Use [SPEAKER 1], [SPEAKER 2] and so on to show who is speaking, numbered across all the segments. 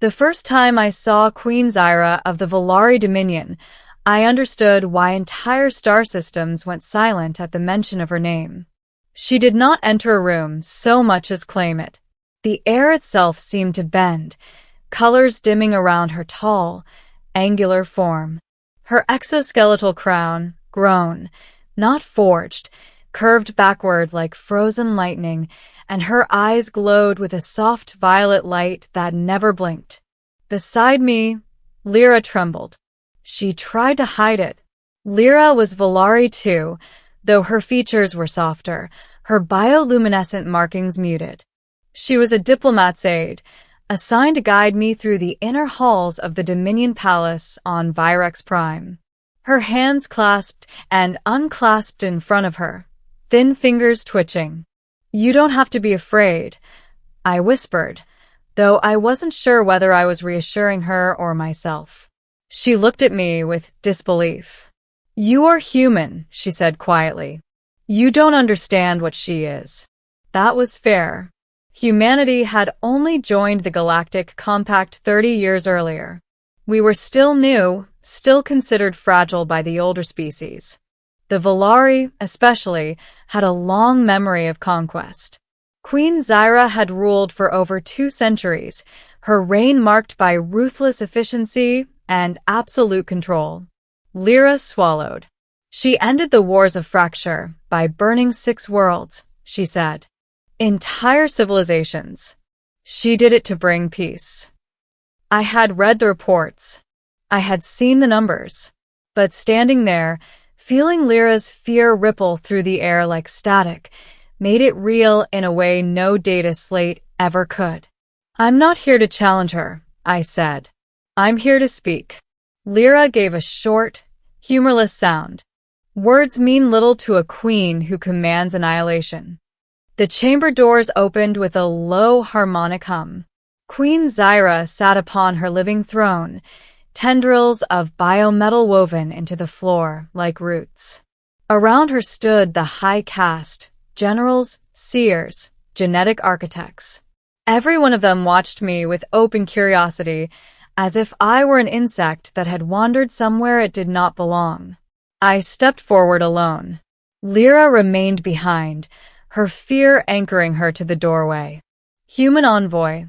[SPEAKER 1] The first time I saw Queen Zyra of the Volari Dominion, I understood why entire star systems went silent at the mention of her name. She did not enter a room so much as claim it. The air itself seemed to bend, colors dimming around her tall, angular form. Her exoskeletal crown, grown, not forged, curved backward like frozen lightning, and her eyes glowed with a soft violet light that never blinked. Beside me, Lyra trembled. She tried to hide it. Lyra was Volari too, though her features were softer, her bioluminescent markings muted. She was a diplomat's aide, assigned to guide me through the inner halls of the Dominion Palace on Virex Prime. Her hands clasped and unclasped in front of her, thin fingers twitching. "You don't have to be afraid," I whispered, though I wasn't sure whether I was reassuring her or myself. She looked at me with disbelief. "You are human," she said quietly. "You don't understand what she is." That was fair. Humanity had only joined the Galactic Compact 30 years earlier. We were still new, still considered fragile by the older species. The Volari, especially, had a long memory of conquest. Queen Zyra had ruled for over 2 centuries, her reign marked by ruthless efficiency and absolute control. Lyra swallowed. "She ended the wars of fracture by burning 6 worlds," she said. "Entire civilizations. She did it to bring peace." I had read the reports. I had seen the numbers. But standing there, feeling Lyra's fear ripple through the air like static, made it real in a way no data slate ever could. "I'm not here to challenge her," I said. "I'm here to speak." Lyra gave a short, humorless sound. Words mean little to a queen who commands annihilation. The chamber doors opened with a low harmonic hum. Queen Zyra sat upon her living throne, tendrils of biometal woven into the floor like roots. Around her stood the high caste, generals, seers, genetic architects. Every one of them watched me with open curiosity, as if I were an insect that had wandered somewhere it did not belong. I stepped forward alone. Lyra remained behind, her fear anchoring her to the doorway. "Human envoy,"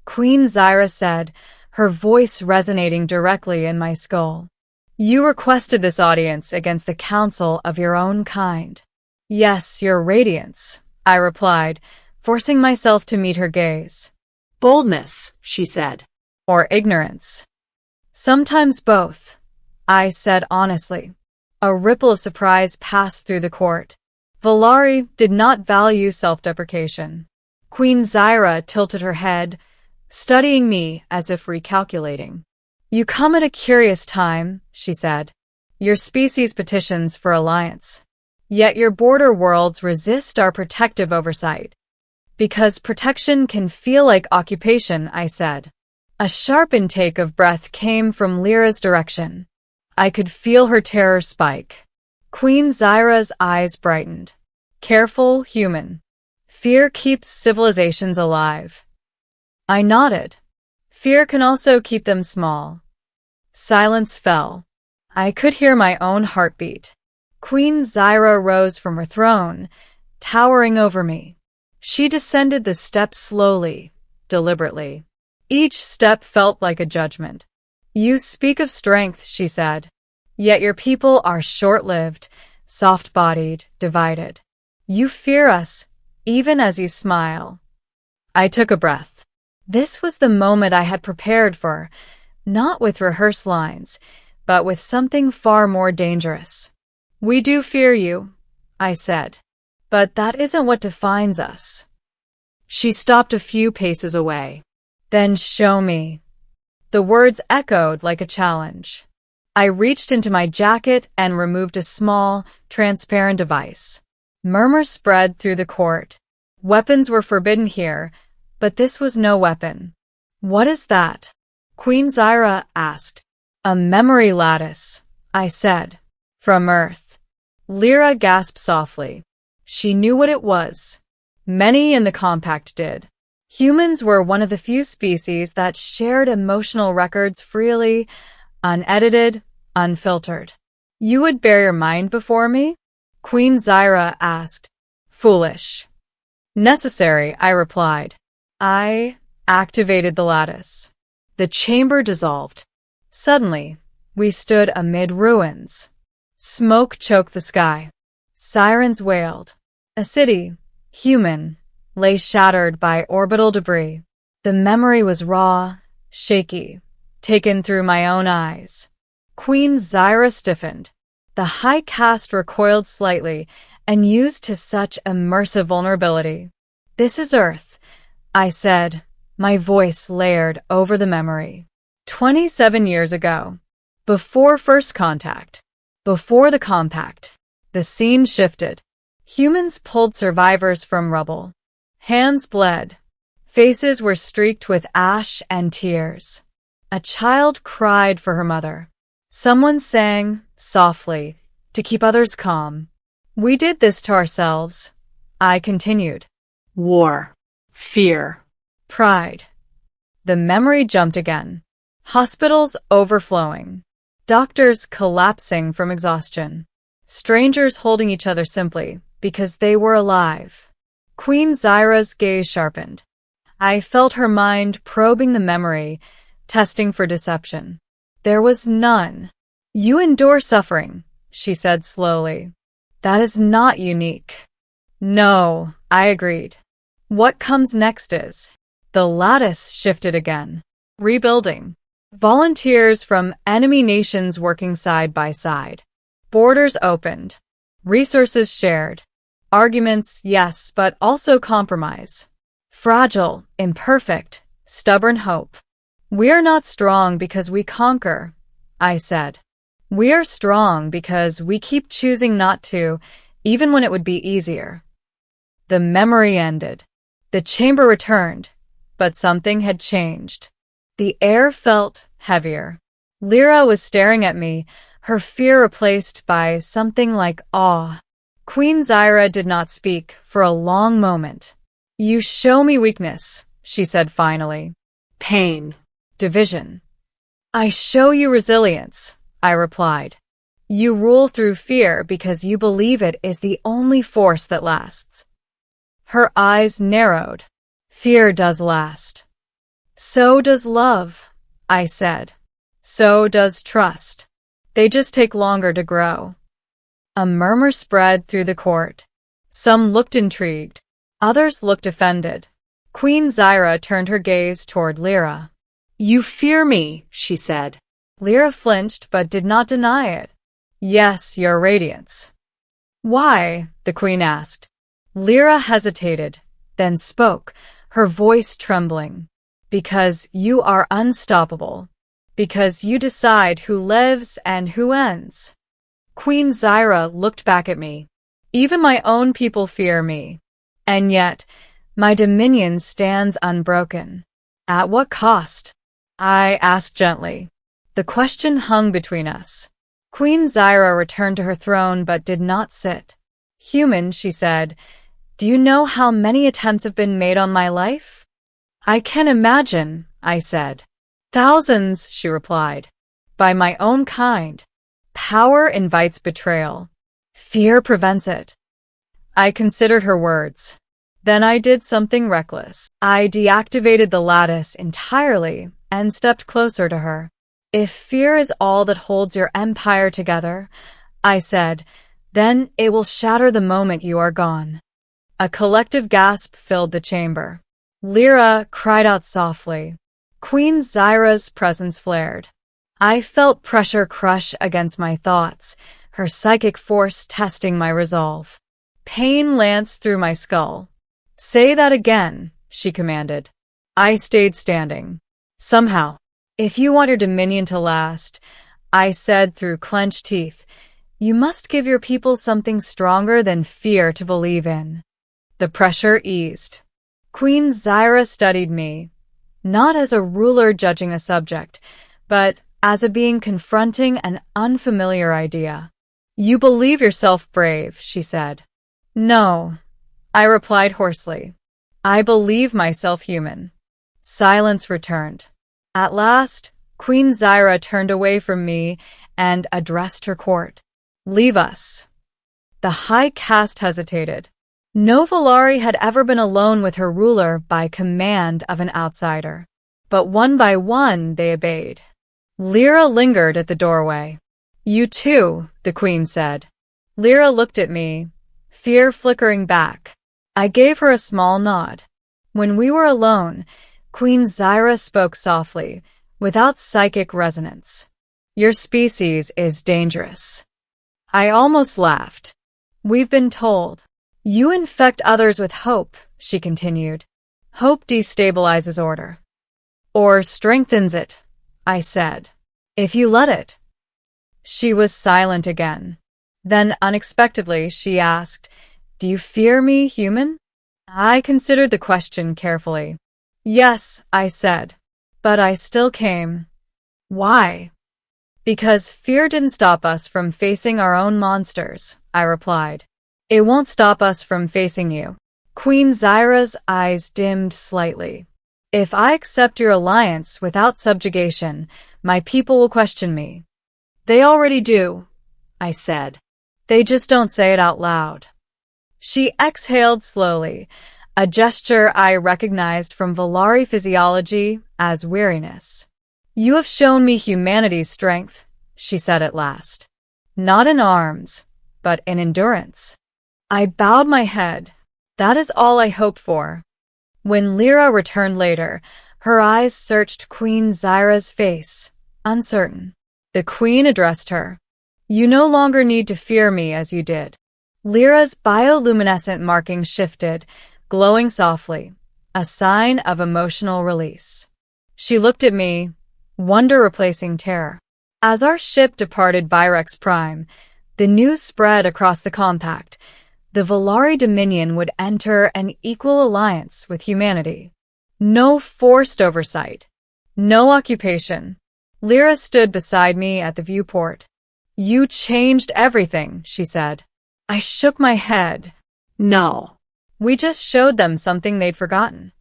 [SPEAKER 1] Queen Zyra said, her voice resonating directly in my skull. "You requested this audience against the council of your own kind." "Yes, your radiance," I replied, forcing myself to meet her gaze.
[SPEAKER 2] "Boldness," she said.
[SPEAKER 1] "Or ignorance." "Sometimes both," I said honestly. A ripple of surprise passed through the court. Volari did not value self-deprecation. Queen Zyra tilted her head, studying me as if recalculating. "You come at a curious time," she said. "Your species petitions for alliance. Yet your border worlds resist our protective oversight." "Because protection can feel like occupation," I said. A sharp intake of breath came from Lyra's direction. I could feel her terror spike. Queen Zyra's eyes brightened. "Careful, human. Fear keeps civilizations alive." I nodded. "Fear can also keep them small." Silence fell. I could hear my own heartbeat. Queen Zyra rose from her throne, towering over me. She descended the steps slowly, deliberately. Each step felt like a judgment. "You speak of strength," she said. "Yet your people are short-lived, soft-bodied, divided. You fear us, even as you smile." I took a breath. This was the moment I had prepared for, not with rehearsed lines, but with something far more dangerous. "We do fear you," I said. "But that isn't what defines us." She stopped a few paces away. "Then show me." The words echoed like a challenge. I reached into my jacket and removed a small, transparent device. Murmurs spread through the court. Weapons were forbidden here, but this was no weapon. "What is that?" Queen Zyra asked. "A memory lattice," I said. "From Earth." Lyra gasped softly. She knew what it was. Many in the compact did. Humans were one of the few species that shared emotional records freely, unedited, unfiltered. You would bare your mind before me? Queen Zyra asked. Foolish. Necessary, I replied. I activated the lattice. The chamber dissolved. Suddenly, we stood amid ruins. Smoke choked the sky. Sirens wailed. A city, human, lay shattered by orbital debris. The memory was raw, shaky, taken through my own eyes. Queen Zyra stiffened. The high caste recoiled slightly and used to such immersive vulnerability. This is Earth, I said, my voice layered over the memory. 27 years ago, before first contact, before the compact, the scene shifted. Humans pulled survivors from rubble. Hands bled. Faces were streaked with ash and tears. A child cried for her mother. Someone sang, softly, to keep others calm. We did this to ourselves. I continued.
[SPEAKER 2] War. Fear.
[SPEAKER 1] Pride. The memory jumped again. Hospitals overflowing. Doctors collapsing from exhaustion. Strangers holding each other simply because they were alive. Queen Zyra's gaze sharpened. I felt her mind probing the memory, testing for deception. There was none. You endure suffering, she said slowly. That is not unique. No, I agreed. What comes next is. The lattice shifted again. Rebuilding. Volunteers from enemy nations working side by side. Borders opened. Resources shared. Arguments, yes, but also compromise. Fragile, imperfect, stubborn hope. We are not strong because we conquer, I said. We are strong because we keep choosing not to, even when it would be easier. The memory ended. The chamber returned, but something had changed. The air felt heavier. Lyra was staring at me, her fear replaced by something like awe. Queen Zyra did not speak for a long moment. You show me weakness, she said finally.
[SPEAKER 2] Pain.
[SPEAKER 1] Division. I show you resilience, I replied. You rule through fear because you believe it is the only force that lasts. Her eyes narrowed. Fear does last. So does love, I said. So does trust. They just take longer to grow. A murmur spread through the court. Some looked intrigued. Others looked offended. Queen Zyra turned her gaze toward Lyra. You fear me, she said. Lyra flinched but did not deny it. Yes, your radiance. Why? The queen asked. Lyra hesitated, then spoke, her voice trembling. Because you are unstoppable. Because you decide who lives and who ends. Queen Zyra looked back at me. Even my own people fear me. And yet, my dominion stands unbroken. At what cost? I asked gently. The question hung between us. Queen Zyra returned to her throne but did not sit. Human, she said, do you know how many attempts have been made on my life? I can imagine, I said. Thousands, she replied. By my own kind. Power invites betrayal. Fear prevents it. I considered her words. Then I did something reckless. I deactivated the lattice entirely and stepped closer to her. If fear is all that holds your empire together, I said, then it will shatter the moment you are gone. A collective gasp filled the chamber. Lyra cried out softly. Queen Zyra's presence flared. I felt pressure crush against my thoughts, her psychic force testing my resolve. Pain lanced through my skull. Say that again, she commanded. I stayed standing. Somehow. If you want your dominion to last, I said through clenched teeth, you must give your people something stronger than fear to believe in. The pressure eased. Queen Zyra studied me, not as a ruler judging a subject, but as a being confronting an unfamiliar idea. You believe yourself brave, she said. No, I replied hoarsely. I believe myself human. Silence returned. At last, Queen Zyra turned away from me and addressed her court. Leave us. The high caste hesitated. No Valari had ever been alone with her ruler by command of an outsider. But one by one they obeyed. Lyra lingered at the doorway. You too, the queen said. Lyra looked at me, fear flickering back. I gave her a small nod. When we were alone, Queen Zyra spoke softly, without psychic resonance. Your species is dangerous. I almost laughed. We've been told. You infect others with hope, she continued. Hope destabilizes order. Or strengthens it, I said. If you let it. She was silent again. Then, unexpectedly, she asked, Do you fear me, human? I considered the question carefully. Yes, I said. But I still came. Why? Because fear didn't stop us from facing our own monsters, I replied. It won't stop us from facing you. Queen Zyra's eyes dimmed slightly. If I accept your alliance without subjugation, my people will question me. They already do, I said. They just don't say it out loud. She exhaled slowly, a gesture I recognized from Valari physiology as weariness. You have shown me humanity's strength, she said at last. Not in arms, but in endurance. I bowed my head. That is all I hoped for. When Lyra returned later, her eyes searched Queen Zyra's face, uncertain. The queen addressed her. You no longer need to fear me as you did. Lyra's bioluminescent markings shifted, glowing softly, a sign of emotional release. She looked at me, wonder replacing terror. As our ship departed Byrex Prime, the news spread across the compact. The Valari Dominion would enter an equal alliance with humanity. No forced oversight. No occupation. Lyra stood beside me at the viewport. You changed everything, she said. I shook my head.
[SPEAKER 2] No.
[SPEAKER 1] We just showed them something they'd forgotten.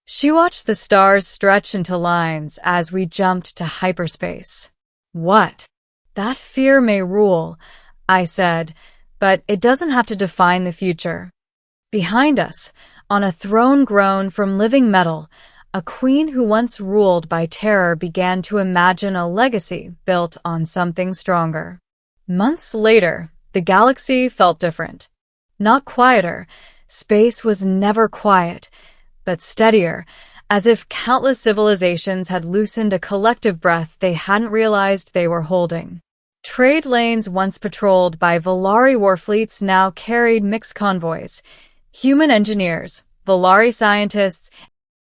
[SPEAKER 1] She watched the stars stretch into lines as we jumped to hyperspace. What? That fear may rule, I said, but it doesn't have to define the future. Behind us, on a throne grown from living metal, a queen who once ruled by terror began to imagine a legacy built on something stronger. Months later, the galaxy felt different. Not quieter. Space was never quiet, but steadier, as if countless civilizations had loosened a collective breath they hadn't realized they were holding. Trade lanes once patrolled by Valari warfleets now carried mixed convoys. Human engineers, Valari scientists,